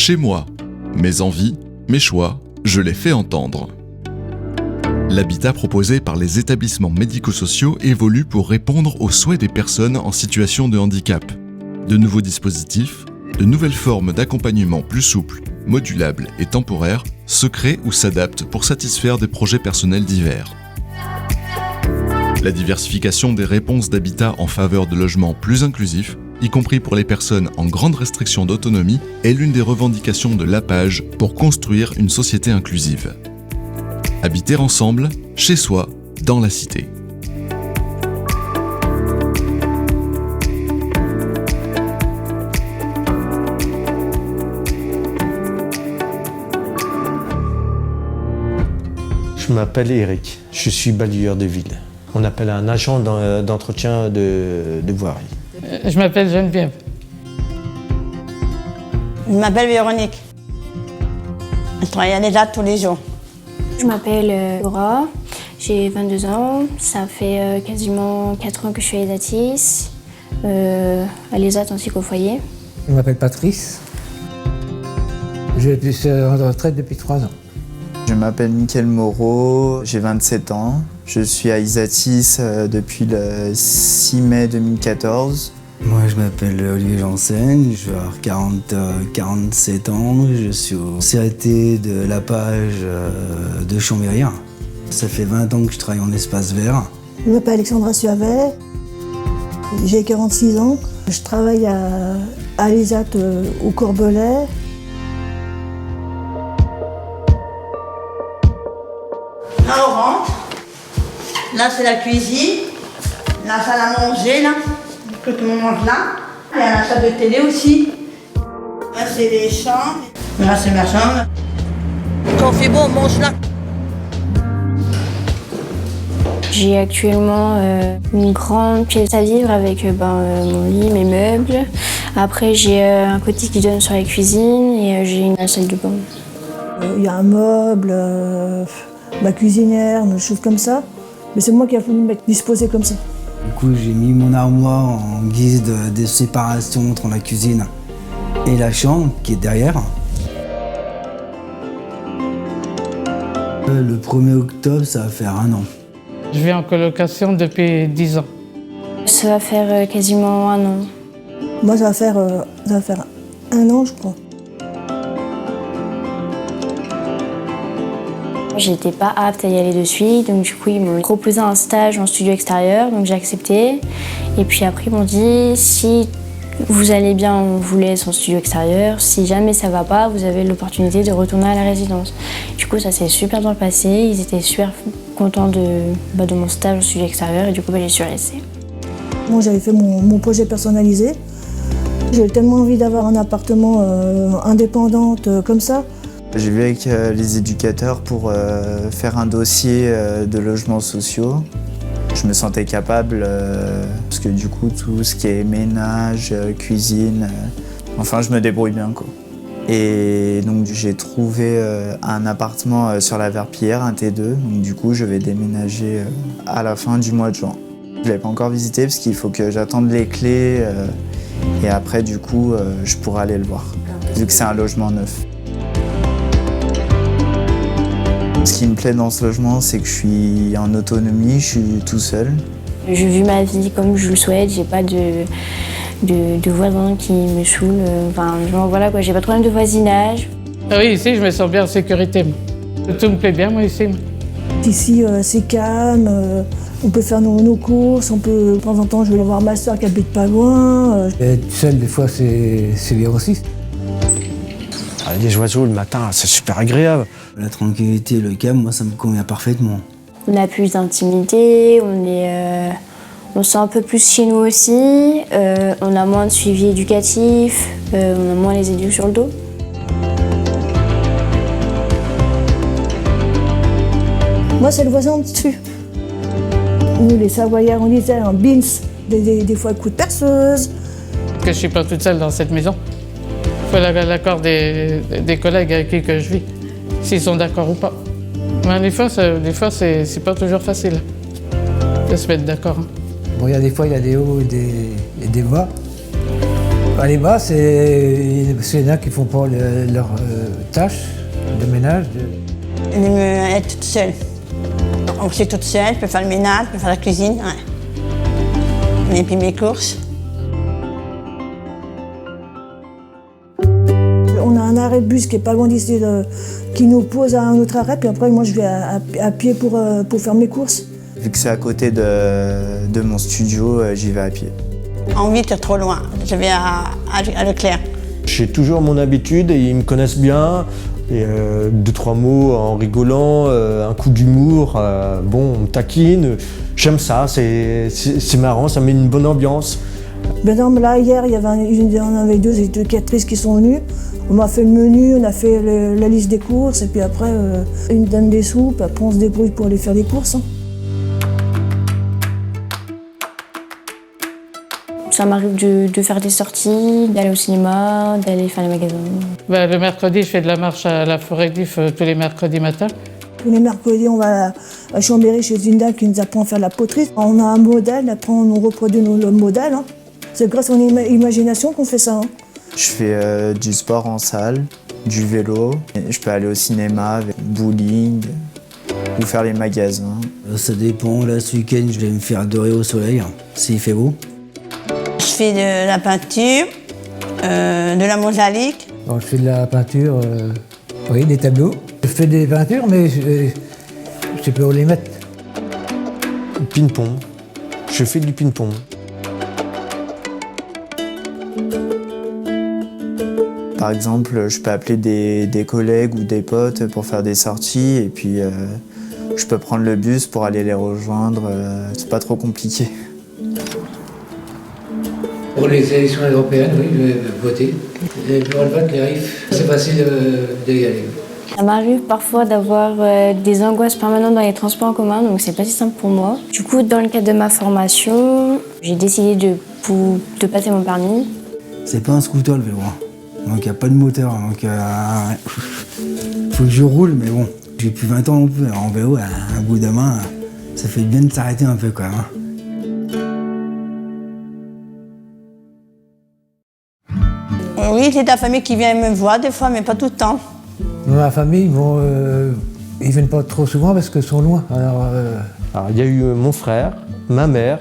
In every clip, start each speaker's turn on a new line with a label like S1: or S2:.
S1: Chez moi, mes envies, mes choix, je les fais entendre. L'habitat proposé par les établissements médico-sociaux évolue pour répondre aux souhaits des personnes en situation de handicap. De nouveaux dispositifs, de nouvelles formes d'accompagnement plus souples, modulables et temporaires se créent ou s'adaptent pour satisfaire des projets personnels divers. La diversification des réponses d'habitat en faveur de logements plus inclusifs, y compris pour les personnes en grande restriction d'autonomie, est l'une des revendications de l'APAGE pour construire une société inclusive. Habiter ensemble, chez soi, dans la cité.
S2: Je m'appelle Eric, je suis balayeur de ville. On appelle un agent d'entretien de voirie.
S3: Je m'appelle Geneviève.
S4: Je m'appelle Véronique. Je travaille à l'ESAT tous les jours.
S5: Je m'appelle Laura, j'ai 22 ans. Ça fait quasiment 4 ans que je suis à l'ESATIS, à l'ESAT ainsi qu'au foyer.
S6: Je m'appelle Patrice. Je suis en retraite depuis 3 ans.
S7: Je m'appelle Mickaël Moreau, j'ai 27 ans. Je suis à ISATIS depuis le 6 mai 2014.
S8: Moi, je m'appelle Olivier Janssen, je vais avoir 47 ans. Je suis au CAT de l'APAGE de Chambéry. Ça fait 20 ans que je travaille en espace vert.
S9: Je m'appelle Alexandra Suavet, j'ai 46 ans. Je travaille à l'ESAT au Courbelet.
S4: Là, on rentre. Là, c'est la cuisine. La salle à manger, là. Que tout le monde mange là. Il y a la salle de télé aussi. Là, c'est les chambres. Là, c'est ma chambre. Quand il fait beau, on mange là.
S5: J'ai actuellement une grande pièce à vivre avec mon lit, mes meubles. Après, j'ai un côté qui donne sur la cuisine et j'ai une salle de bain.
S9: Il y a un meuble, ma cuisinière, des choses comme ça. Mais c'est moi qui ai voulu me disposer comme ça.
S8: Du coup, j'ai mis mon armoire en guise de séparation entre la cuisine et la chambre qui est derrière. Le 1er octobre, ça va faire 1 an.
S3: Je vis en colocation depuis 10 ans.
S5: Ça va faire quasiment 1 an.
S9: Moi, ça va faire 1 an, je crois.
S5: J'étais pas apte à y aller de suite, donc du coup ils m'ont proposé un stage en studio extérieur, donc j'ai accepté. Et puis après ils m'ont dit si vous allez bien, on vous laisse en studio extérieur. Si jamais ça va pas, vous avez l'opportunité de retourner à la résidence. Du coup ça s'est super bien passé, ils étaient super contents de mon stage en studio extérieur et du coup j'y suis restée.
S9: Moi j'avais fait mon projet personnalisé. J'avais tellement envie d'avoir un appartement indépendante comme ça.
S7: J'ai vu avec les éducateurs pour faire un dossier de logements sociaux. Je me sentais capable parce que du coup tout ce qui est ménage, cuisine, enfin je me débrouille bien quoi. Et donc j'ai trouvé un appartement sur la Verpillière, un T2, donc du coup je vais déménager à la fin du mois de juin. Je ne l'ai pas encore visité parce qu'il faut que j'attende les clés et après du coup je pourrai aller le voir, vu que c'est un logement neuf. Ce qui me plaît dans ce logement, c'est que je suis en autonomie, je suis tout seul.
S5: Je vis ma vie comme je le souhaite, j'ai pas de voisins qui me saoulent. Enfin, voilà quoi, j'ai pas de problème de voisinage.
S3: Ah oui, ici, je me sens bien en sécurité. Tout me plaît bien, moi, ici.
S9: Ici, c'est calme, on peut faire nos courses, de temps en temps, je vais aller voir ma soeur qui habite pas loin.
S6: Être seul, des fois, c'est bien aussi.
S2: Les oiseaux le matin, c'est super agréable.
S8: La tranquillité, le calme, moi ça me convient parfaitement.
S5: On a plus d'intimité, on se sent un peu plus chez nous aussi, on a moins de suivi éducatif, on a moins les éducs sur le dos.
S9: Moi, c'est le voisin dessus. Nous, les Savoyards, on disait un bins, des fois coup de perceuse.
S3: Que je suis pas toute seule dans cette maison. Il faut l'accord des collègues avec qui que je vis, s'ils sont d'accord ou pas. Mais des fois, c'est pas toujours facile de se mettre d'accord.
S6: Bon, il y a des fois, il y a des hauts et des bas. Les bas, c'est là qui font pas leurs tâches de ménage.
S4: Être toute seule. Donc je suis toute seule, je peux faire le ménage, je peux faire la cuisine. Ouais. Et puis mes courses.
S9: On a un arrêt de bus qui est pas loin d'ici, qui nous pose à un autre arrêt, puis après moi je vais à pied pour faire mes courses.
S7: Vu que c'est à côté de mon studio, j'y vais à pied.
S4: En ville, c'est trop loin. Je vais à Leclerc.
S2: J'ai toujours mon habitude et ils me connaissent bien. Et 2-3 mots en rigolant, un coup d'humour, bon, on me taquine. J'aime ça, c'est marrant, ça met une bonne ambiance.
S9: Ben non, mais là, hier, on avait deux éducatrices qui sont venues. On m'a fait le menu, on a fait la liste des courses, et puis après, une donne des sous, puis après on se débrouille pour aller faire des courses.
S5: Ça m'arrive de faire des sorties, d'aller au cinéma, d'aller faire les magasins.
S3: Le mercredi, je fais de la marche à la forêt Gliffe tous les mercredis matins.
S9: Tous les mercredis, on va à Chambéry chez une dame qui nous apprend à faire de la poterie. On a un modèle, après on reproduit nos modèles. Hein. C'est grâce à son imagination qu'on fait ça. Hein.
S7: Je fais du sport en salle, du vélo. Et je peux aller au cinéma, bowling ou faire les magasins.
S8: Ça dépend, là ce week-end je vais me faire dorer au soleil, s'il fait beau.
S4: Je fais de la peinture, de la mosaïque.
S6: Alors, je fais de la peinture, oui, des tableaux. Je fais des peintures, mais je sais pas où les mettre.
S2: Ping-pong. Je fais du ping-pong.
S7: Par exemple, je peux appeler des collègues ou des potes pour faire des sorties et puis je peux prendre le bus pour aller les rejoindre. C'est pas trop compliqué.
S6: Pour les élections européennes, oui, je vais voter. Et pour le vote, les RIF, c'est facile d'y aller.
S5: Ça m'arrive parfois d'avoir des angoisses permanentes dans les transports en commun, donc c'est pas si simple pour moi. Du coup, dans le cadre de ma formation, j'ai décidé de passer mon permis.
S8: C'est pas un scooter le vélo, donc il n'y a pas de moteur, donc faut que je roule, mais bon, j'ai plus 20 ans non plus, en vélo, à bout de main, ça fait bien de s'arrêter un peu quand même.
S4: Oui, c'est ta famille qui vient me voir des fois, mais pas tout le temps.
S6: Dans ma famille, bon, ils viennent pas trop souvent parce qu'ils sont loin. Alors,
S2: il y a eu mon frère, ma mère,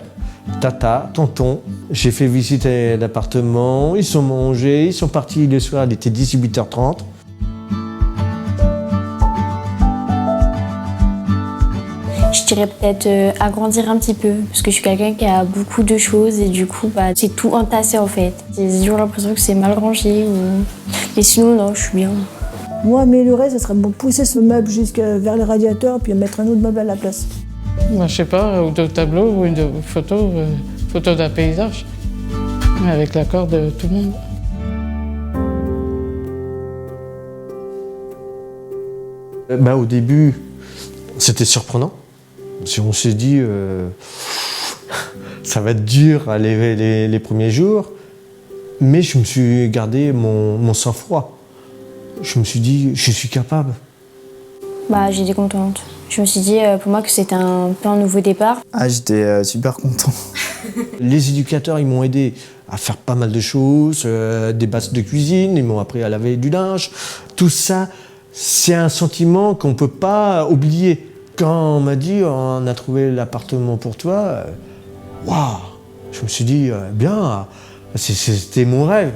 S2: tata, tonton. J'ai fait visiter l'appartement, ils sont mangés, ils sont partis le soir, il était 18h30.
S5: Je dirais peut-être agrandir un petit peu, parce que je suis quelqu'un qui a beaucoup de choses et du coup, c'est tout entassé en fait. J'ai toujours l'impression que c'est mal rangé. Mais sinon, non, je suis bien.
S9: Moi, améliorer, ça serait pousser ce meuble jusqu'à vers le radiateur puis mettre un autre meuble à la place.
S3: Moi, je sais pas, ou deux tableaux, ou une photo d'un paysage, mais avec l'accord de tout le monde.
S2: Au début, c'était surprenant. On s'est dit, ça va être dur les premiers jours, mais je me suis gardé mon sang-froid. Je me suis dit, je suis capable.
S5: J'étais contente. Je me suis dit, pour moi, que c'était un peu un nouveau départ.
S7: Ah, j'étais super content.
S2: Les éducateurs, ils m'ont aidé à faire pas mal de choses, des bases de cuisine, ils m'ont appris à laver du linge. Tout ça, c'est un sentiment qu'on ne peut pas oublier. Quand on m'a dit, on a trouvé l'appartement pour toi, waouh! Je me suis dit, bien, c'était mon rêve.